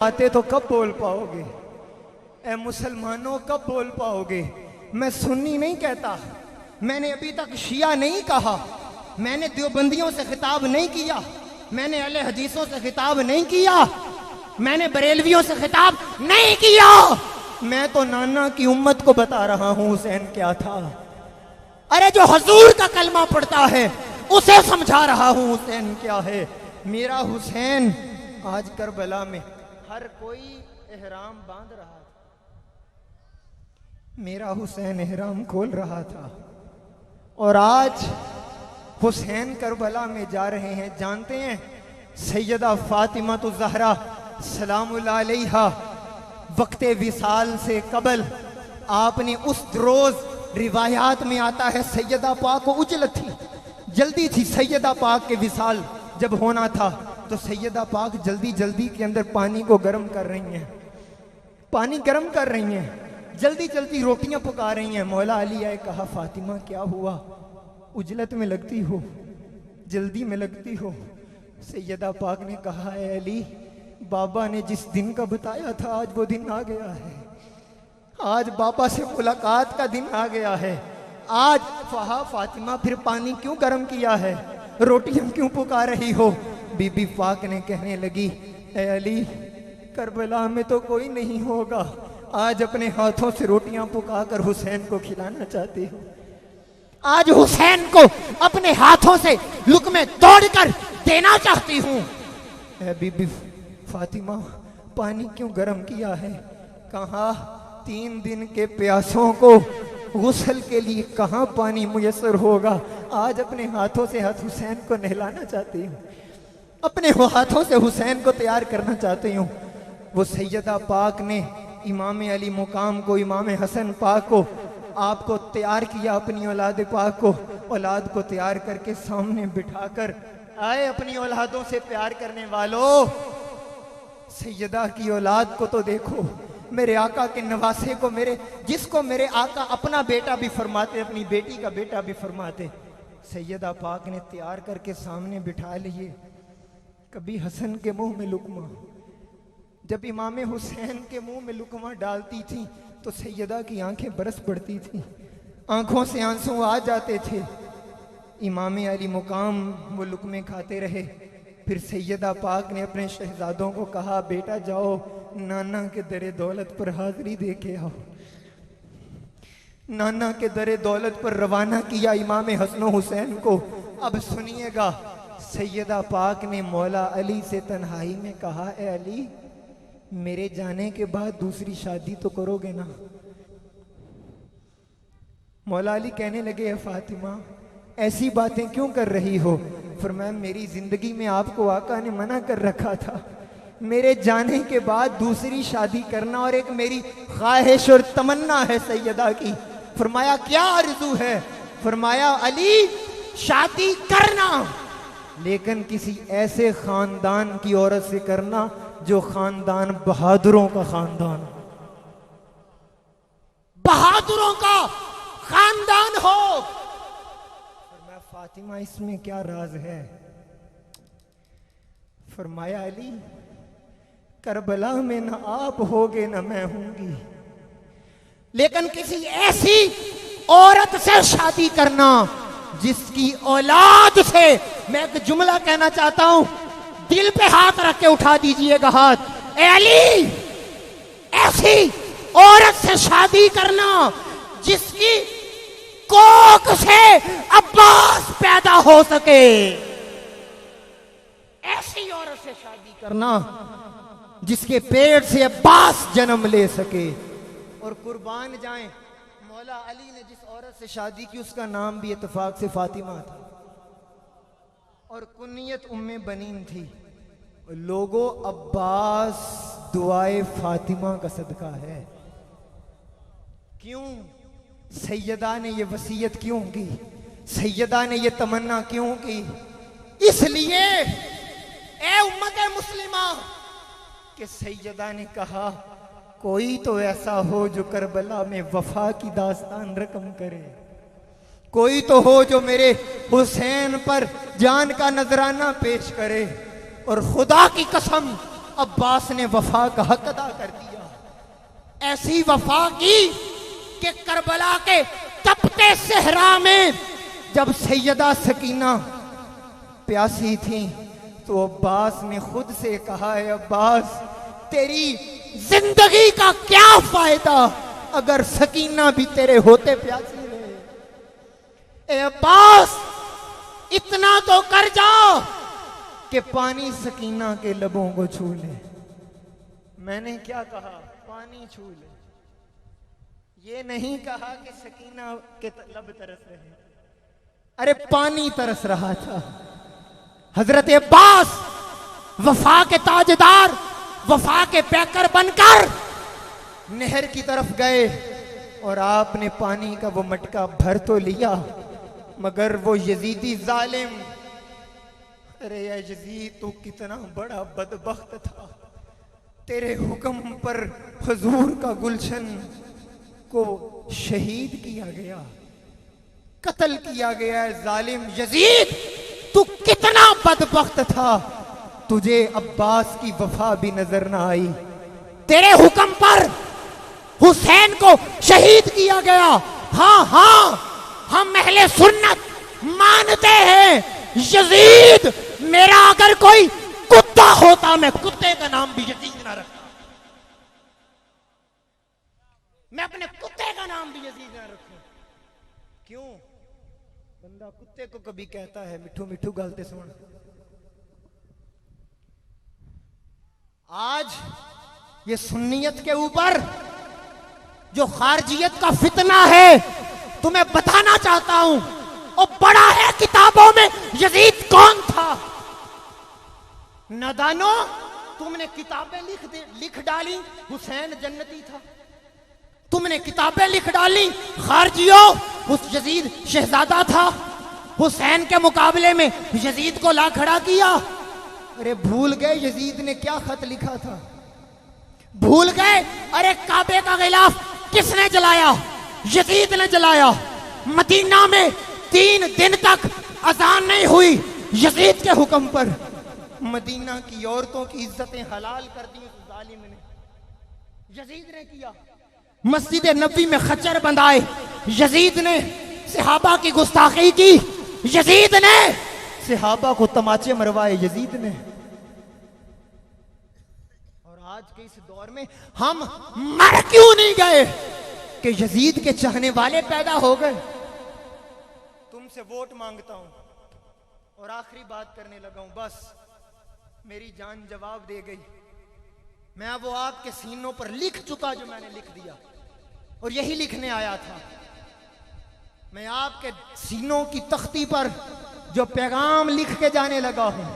आते तो कब बोल पाओगे? ए मुसलमानों कब बोल पाओगे? मैं सुन्नी नहीं कहता, मैंने अभी तक शिया नहीं कहा, मैंने देवबंदियों से खिताब नहीं किया, मैंने अहले हदीसों से खिताब नहीं किया, मैंने बरेलवियों से खिताब नहीं किया। मैं तो नाना की उम्मत को बता रहा हूं हुसैन क्या था। अरे जो हजूर का कलमा पढ़ता है उसे समझा रहा हूं हुसैन क्या है। मेरा हुसैन आज करबला में हर कोई एहराम बांध रहा था, मेरा हुसैन एहराम खोल रहा था। और आज हुसैन करबला में जा रहे हैं। जानते हैं सैयदा फातिमा तो ज़हरा सलामुल्लाह अलैहा वक्ते विसाल से कबल आपने उस रोज रिवायात में आता है सैयदा पाक को उजलत थी, जल्दी थी सैयदा पाक के विसाल जब होना था तो सैयदा पाक जल्दी जल्दी के अंदर पानी को गर्म कर रही हैं, पानी गर्म कर रही हैं, जल्दी जल्दी रोटियां पका रही हैं। मौला अली आए, कहा फातिमा क्या हुआ, उजलत में लगती हो, जल्दी में लगती हो। सैयदा पाक ने कहा है अली, बाबा ने जिस दिन का बताया था आज वो दिन आ गया है, आज बाबा से मुलाकात का दिन आ गया है। आज फहा फातिमा फिर पानी क्यों गर्म किया है, रोटियां क्यों पका रही हो? बीबी पाक ने कहने लगी, ए अली करबला में तो कोई नहीं होगा, आज अपने हाथों से रोटियां पकाकर हुसैन को खिलाना चाहती हूँ, आज हुसैन को अपने हाथों से लुक़मे तोड़कर देना चाहती हूँ। ए बीबी फातिमा पानी क्यों गर्म किया है? कहा 3 दिन के प्यासों को गुस्ल के लिए कहाँ पानी मुयस्सर होगा, आज अपने हाथों से हुसैन को नहलाना चाहती हूँ, अपने हाथों से हुसैन को तैयार करना चाहती हूँ। वो सैयदा पाक ने इमाम अली मुकाम को, इमाम हसन पाक को, आपको तैयार किया, अपनी औलाद पाक को, औलाद को तैयार करके सामने बिठाकर आए, अपनी औलादों से प्यार करने वालों, सैयदा की औलाद को तो देखो, मेरे आका के नवासे को, मेरे जिसको मेरे आका अपना बेटा भी फरमाते, अपनी बेटी का बेटा भी फरमाते, सैयदा पाक ने तैयार करके सामने बिठा लिए। कभी हसन के मुंह में लुकमा, जब इमाम हुसैन के मुंह में लुकमा डालती थी तो सैयदा की आंखें बरस पड़ती थी, आंखों से आंसू आ जाते थे। इमाम अली मुकाम वो लुकमे खाते रहे। फिर सैयदा पाक ने अपने शहजादों को कहा, बेटा जाओ नाना के दरे दौलत पर हाजिरी दे के आओ। नाना के दरे दौलत पर रवाना किया इमाम हसन हुसैन को। अब सुनिएगा, सैयदा पाक ने मौला अली से तन्हाई में कहा, ए अली मेरे जाने के बाद दूसरी शादी तो करोगे ना? मौला अली कहने लगे, फातिमा ऐसी बातें क्यों कर रही हो? फरमाया, मेरी जिंदगी में आपको आका ने मना कर रखा था, मेरे जाने के बाद दूसरी शादी करना और एक मेरी ख्वाहिश और तमन्ना है सैयदा की। फरमाया, क्या आरज़ू है? फरमाया, अली शादी करना, लेकिन किसी ऐसे खानदान की औरत से करना जो खानदान बहादुरों का खानदान, बहादुरों का खानदान हो। फरमाया, फातिमा इसमें क्या राज है? फरमाया, अली करबला में न आप होगे न मैं होंगी, लेकिन किसी ऐसी औरत से शादी करना जिसकी औलाद से, मैं एक जुमला कहना चाहता हूं, दिल पे हाथ रख के उठा दीजिएगा हाथ, ए अली ऐसी औरत से शादी करना जिसकी कोख से अब्बास पैदा हो सके, ऐसी औरत से शादी करना जिसके पेट से अब्बास जन्म ले सके। और कुर्बान जाएं, मौला अली ने जिस औरत से शादी की उसका नाम भी इत्तेफाक से फातिमा था और कुनियत उम्मे बनीन थी। लोगों, अब्बास दुआए फातिमा का सदका है। क्यों सैयदा ने ये वसीयत क्यों की, सैयदा ने ये तमन्ना क्यों की? इसलिए ए उम्मत मुस्लिमा कि सैयदा ने कहा, कोई तो ऐसा हो जो करबला में वफा की दास्तान रकम करे, कोई तो हो जो मेरे हुसैन पर जान का नजराना पेश करे। और खुदा की कसम अब्बास ने वफा का हक अदा कर दिया। ऐसी वफा की कि करबला के तपते सहरा में जब सैयदा सकीना प्यासी थी तो अब्बास ने खुद से कहा है, अब्बास तेरी जिंदगी का क्या फायदा अगर सकीना भी तेरे होते प्यासी रहे। ए अब्बास इतना तो कर जाओ कि पानी सकीना के लबों को छू ले। मैंने क्या कहा? पानी छू ले। ये नहीं कहा कि सकीना के लब तरस रहे। अरे पानी तरस रहा था। हजरत अब्बास वफा के ताजदार, वफा के पैकर बनकर नहर की तरफ गए और आपने पानी का वो मटका भर तो लिया, मगर वो यजीदी जालिम, अरे या यजीद तू कितना बड़ा बदबख्त था, तेरे हुक्म पर हुजूर का गुलशन को शहीद किया गया, कत्ल किया गया है। जालिम यजीद तू कितना बदबख्त था, तुझे अब्बास की वफा भी नजर ना आई। तेरे हुक्म पर हुसैन को शहीद किया गया। हाँ हाँ, हम अहले सुन्नत मानते हैं यजीद मेरा अगर कोई कुत्ता होता मैं कुत्ते का नाम भी यजीद ना रखता। मैं अपने कुत्ते का नाम भी यजीद ना रखूं। क्यों? बंदा कुत्ते को कभी कहता है मिठू मिठू गलते सुन। आज ये सुन्नियत के ऊपर जो खारजियत का फितना है, तुम्हें बताना चाहता हूं, और बड़ा है किताबों में यजीद कौन था। नादानो, तुमने किताबें लिख डाली हुसैन जन्नती था, तुमने किताबें लिख डाली खारजियों उस यजीद शहजादा था, हुसैन के मुकाबले में यजीद को ला खड़ा किया। अरे भूल गए यजीद ने क्या खत लिखा था? भूल गए? अरे काबे का गिलाफ किसने जलाया? यजीद ने जलाया। मदीना में 3 दिन तक अजान नहीं हुई यजीद के हुक्म पर। मदीना की औरतों की इज्जतें हलाल कर दी उस जालिम ने, यजीद ने किया। मस्जिद नबी में खच्चर बंधाए यजीद ने, सहाबा की गुस्ताखी की यजीद ने, सहाबा को तमाचे मरवाए यजीद ने। और आज के इस दौर में हम मर क्यों नहीं गए कि यजीद के चाहने वाले पैदा हो गए। तुमसे वोट मांगता हूं और आखिरी बात करने लगा हूं, बस मेरी जान जवाब दे गई। मैं वो आपके सीनों पर लिख चुका जो मैंने लिख दिया, और यही लिखने आया था। मैं आपके सीनों की तख्ती पर जो पैगाम लिख के जाने लगा हूं,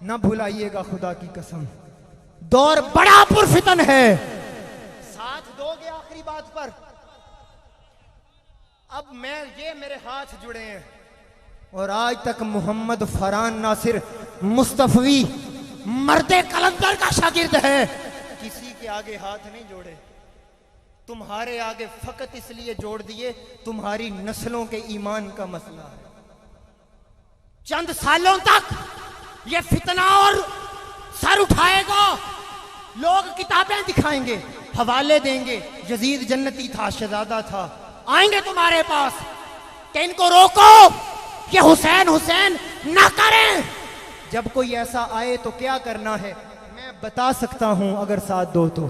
न भुलाइएगा खुदा की कसम। दौर बड़ा पुरफितन है। साथ दोगे आखिरी बात पर? अब ये मेरे हाथ जुड़े हैं और आज तक मोहम्मद फरहान नासिर मुस्तफवी मर्दे कलंदर का शागिर्द है। किसी के आगे हाथ नहीं जोड़े, तुम्हारे आगे फकत इसलिए जोड़ दिए तुम्हारी नस्लों के ईमान का मसला है। चंद सालों तक ये फितना और सर उठाएगा, लोग किताबें दिखाएंगे, हवाले देंगे, यजीद जन्नती था, शहजादा था, आएंगे तुम्हारे पास कि इनको रोको, ये हुसैन हुसैन ना करें। जब कोई ऐसा आए तो क्या करना है मैं बता सकता हूं, अगर साथ दो तो।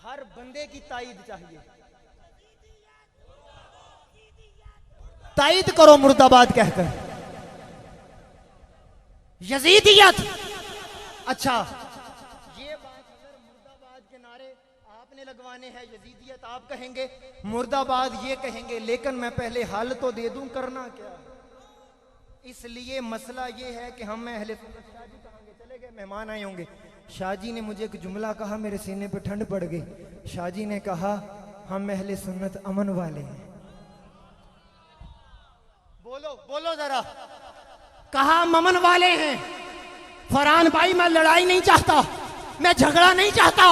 हर बंदे की ताईद चाहिए। ताईद करो मुर्दाबाद कहकर। यजीदियत, अच्छा ये बात अगर मुर्दाबाद के नारे आपने लगवाने हैं, यजीदियत आप कहेंगे, मुर्दाबाद ये कहेंगे, लेकिन मैं पहले हल तो दे दूं, करना क्या। इसलिए मसला ये है कि हम अहले सुन्नत, शाहजी कहांगे, चले गए, मेहमान आए होंगे। शाहजी ने मुझे एक जुमला कहा, मेरे सीने पे ठंड पड़ गई। शाहजी ने कहा हम अहले सुन्नत अमन वाले हैं। बोलो बोलो जरा। कहा हम अमन वाले हैं। फरहान भाई मैं लड़ाई नहीं चाहता, मैं झगड़ा नहीं चाहता,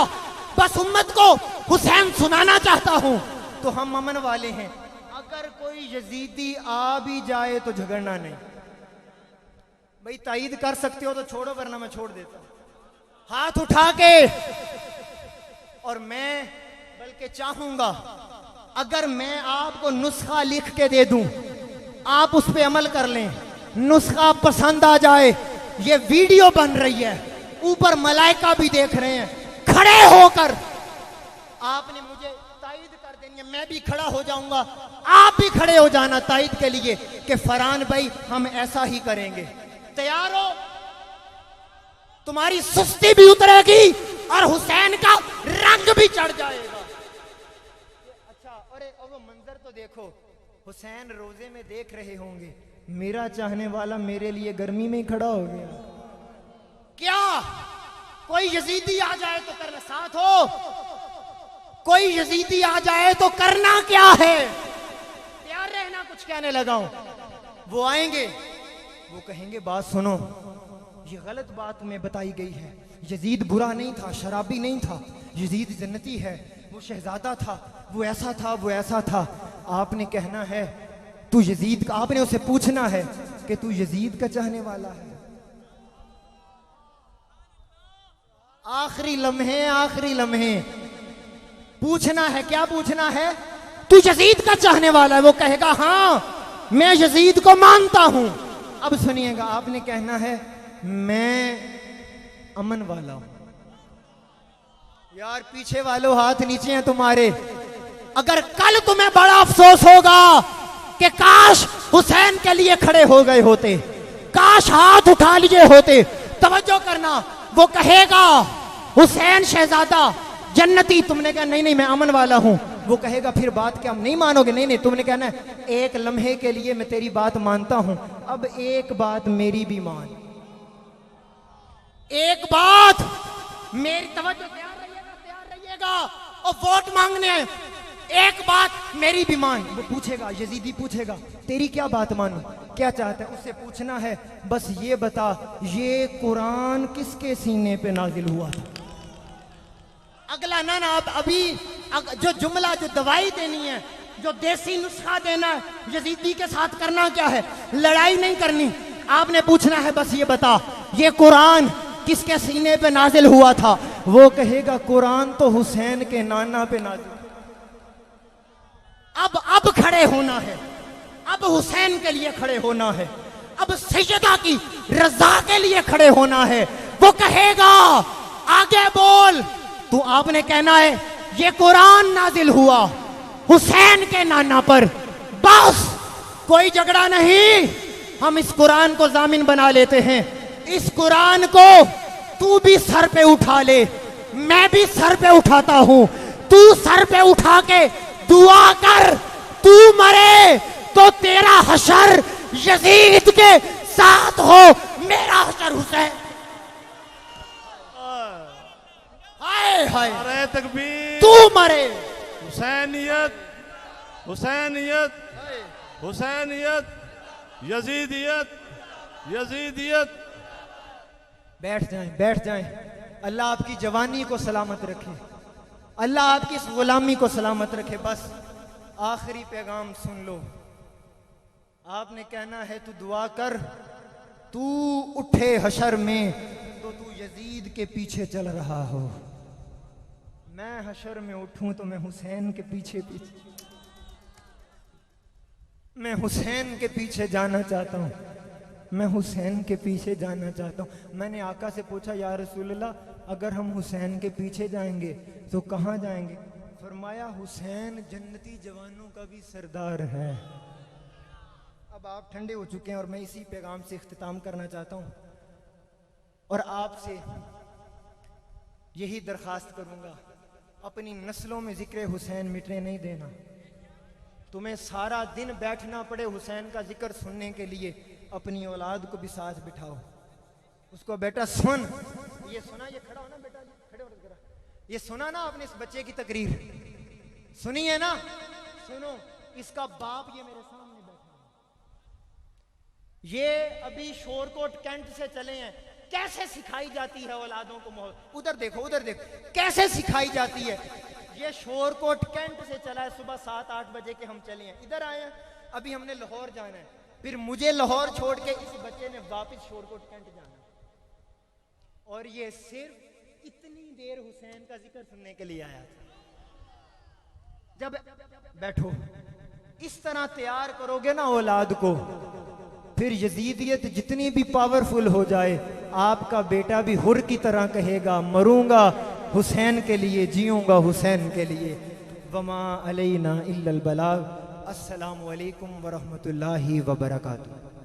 बस उम्मत को हुसैन सुनाना चाहता हूं, तो हम अमन वाले हैं। अगर कोई यजीदी आ भी जाए तो झगड़ना नहीं। भाई ताईद कर सकते हो तो छोड़ो, वरना मैं छोड़ देता हूं हाथ उठा के। और मैं बल्कि चाहूंगा अगर मैं आपको नुस्खा लिख के दे दूं, आप उस पे अमल कर लें, नुस्खा पसंद आ जाए, ये वीडियो बन रही है, ऊपर मलाइका भी देख रहे हैं, खड़े होकर आपने मुझे ताईद कर देनी है, मैं भी खड़ा हो जाऊंगा, आप भी खड़े हो जाना ताईद के लिए कि फरहान भाई हम ऐसा ही करेंगे। तैयार हो? तुम्हारी सुस्ती भी उतरेगी और हुसैन का रंग भी चढ़ जाएगा। अच्छा, अरे वो मंजर तो देखो, हुसैन रोजे में देख रहे होंगे, मेरा चाहने वाला मेरे लिए गर्मी में ही खड़ा हो गया। क्या कोई यजीदी आ जाए तो करना, साथ हो, कोई यजीदी आ जाए तो करना क्या है? तैयार रहना, कुछ कहने लगा हूं। वो आएंगे, वो कहेंगे बात सुनो, ये गलत बात तुम्हें बताई गई है, यजीद बुरा नहीं था, शराबी नहीं था, यजीद जन्नती है, वो शहजादा था, वो ऐसा था, वो ऐसा था। आपने कहना है तू यजीद का, आपने उसे पूछना है कि तू यजीद का चाहने वाला है। आखिरी लम्हे पूछना है, क्या पूछना है? तू यजीद का चाहने वाला है? वो कहेगा हाँ मैं यजीद को मानता हूं। अब सुनिएगा, आपने कहना है मैं अमन वाला हूं। यार पीछे वालों हाथ नीचे हैं तुम्हारे। अगर कल तुम्हें बड़ा अफसोस होगा कि काश हुसैन के लिए खड़े हो गए होते, काश हाथ उठा लिए होते, तवज्जो करना, वो कहेगा हुसैन शहजादा जन्नती, तुमने कहा नहीं नहीं मैं अमन वाला हूं, वो कहेगा फिर बात क्या नहीं मानोगे? नहीं नहीं, तुमने कहना है एक लम्हे के लिए मैं तेरी बात मानता हूं, अब एक बात मेरी भी मान, एक बात मेरी, तवज्जो, तैयार रहिएगा और वोट मांगने हैं, एक बात मेरी भी मान। वो पूछेगा, यजीदी पूछेगा तेरी क्या बात मानूं, क्या चाहता है? उससे पूछना है बस ये बता, ये कुरान किसके सीने पे नाजिल हुआ था? अगला ना अभी जो जुमला, जो दवाई देनी है, जो देसी नुस्खा देना है, यजीदी के साथ करना क्या है? लड़ाई नहीं करनी, आपने पूछना है बस ये बता, ये कुरान किसके सीने पे नाजिल हुआ था? वो कहेगा कुरान तो हुसैन के नाना पे नाजिल। अब खड़े होना है, अब हुसैन के लिए खड़े होना है, अब सैयदा की रजा के लिए खड़े होना है। वो कहेगा आगे बोल, तो आपने कहना है ये कुरान नाजिल हुआ हुसैन के नाना पर, बस कोई झगड़ा नहीं, हम इस कुरान को जामिन बना लेते हैं। इस कुरान को तू भी सर पे उठा ले, मैं भी सर पे उठाता हूं, तू सर पे उठा के दुआ कर, तू मरे तो तेरा हशर यजीद के साथ हो, मेरा हशर हुसैन। हाय हाय, नारे तकबीर, तू मरे। हुसैनियत, हुसैनियत, हुसैनियत, यजीदियत, यजीदियत। बैठ जाएं, बैठ जाएं। अल्लाह आपकी जवानी को सलामत रखे, अल्लाह आपकी इस गुलामी को सलामत रखे। बस आखिरी पैगाम सुन लो, आपने कहना है तू दुआ कर, तू उठे हशर में तो तू यजीद के पीछे चल रहा हो, मैं हशर में उठूं तो मैं हुसैन के पीछे मैं हुसैन के पीछे जाना चाहता हूं, मैं हुसैन के पीछे जाना चाहता हूं। मैंने आका से पूछा या रसूलल्लाह, अगर हम हुसैन के पीछे जाएंगे तो कहाँ जाएंगे? फरमाया हुसैन जन्नती जवानों का भी सरदार है। अब आप ठंडे हो चुके हैं और मैं इसी पैगाम से इख्तिताम करना चाहता हूं और आपसे यही दरखास्त करूंगा, अपनी नस्लों में जिक्र हुसैन मिटने नहीं देना। तुम्हें सारा दिन बैठना पड़े हुसैन का जिक्र सुनने के लिए, अपनी औलाद को भी साथ बिठाओ, उसको बेटा सुन, ये सुना, ये खड़ा हो ना बेटा, खड़े हो जरा, ये सुना ना आपने इस बच्चे की तकरीर सुनी है ना? सुनो, इसका बाप ये मेरे सामने बैठा है, ये अभी शोरकोट कैंट से चले हैं। कैसे सिखाई जाती है औलादों को मोहब्बत, उधर देखो, उधर देखो, कैसे सिखाई जाती है। ये शोरकोट कैंट से चला है, सुबह 7-8 बजे के हम चले हैं, इधर आए हैं, अभी हमने लाहौर जाना है, फिर मुझे लाहौर छोड़ के इस बच्चे ने वापस शोरकोट कैंट जाना, और ये सिर्फ इतनी देर हुसैन का जिक्र सुनने के लिए आया था। जब बैठो, इस तरह तैयार करोगे ना औलाद को, फिर यजीदियत जितनी भी पावरफुल हो जाए, आपका बेटा भी हुर की तरह कहेगा मरूंगा हुसैन के लिए, जीऊंगा हुसैन के लिए। वमा अलैना इल्लल बलाग। अस्सलामु अलैकुम वरहमतुल्लाहि वबरकातुहू।